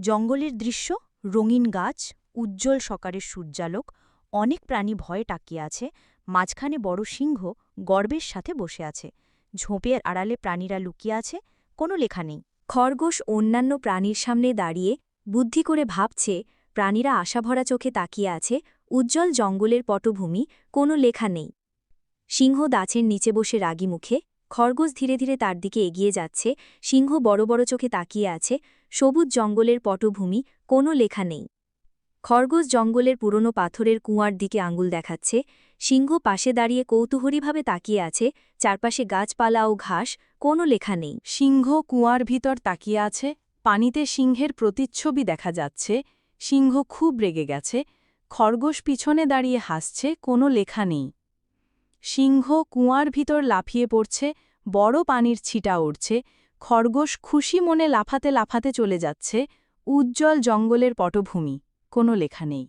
জঙ্গলের দৃশ্য, রঙিন গাছ, উজ্জ্বল সকালের সূর্যালোক, অনেক প্রাণী ভয়ে তাকিয়ে আছে। মাঝখানে বড় সিংহ গর্বের সাথে বসে আছে। ঝোপের আড়ালে প্রাণীরা লুকিয়ে আছে, কোনো লেখা নেই। খরগোশ অন্যান্য প্রাণীর সামনে দাঁড়িয়ে বুদ্ধি করে ভাবছে। প্রাণীরা আশাভরা চোখে তাকিয়ে আছে। উজ্জ্বল জঙ্গলের পটভূমি, কোনো লেখা নেই। সিংহ গাছের নিচে বসে রাগী মুখে। খরগোশ ধীরে ধীরে তার দিকে এগিয়ে যাচ্ছে। সিংহ বড় বড় চোখে তাকিয়ে আছে। সবুজ জঙ্গলের পটভূমি, কোনো লেখা নেই। খরগোশ জঙ্গলের পুরনো পাথরের কুঁয়ার দিকে আঙুল দেখাচ্ছে। সিংহ পাশে দাঁড়িয়ে কৌতূহলীভাবে তাকিয়ে আছে। চারপাশে গাছপালা ও ঘাস, কোনো লেখা নেই। সিংহ কুয়ার ভিতর তাকিয়ে আছে। পানিতে সিংহের প্রতিচ্ছবি দেখা যাচ্ছে। সিংহ খুব রেগে গেছে। খরগোশ পিছনে দাঁড়িয়ে হাসছে, কোনো লেখা নেই। সিংহ কুয়ার ভিতর লাফিয়ে পড়ছে। বড় পানির ছিটা উড়ছে। খরগোশ খুশি মনে লাফাতে লাফাতে চলে যাচ্ছে। উজ্জ্বল জঙ্গলের পটভূমি, কোনো লেখা নেই।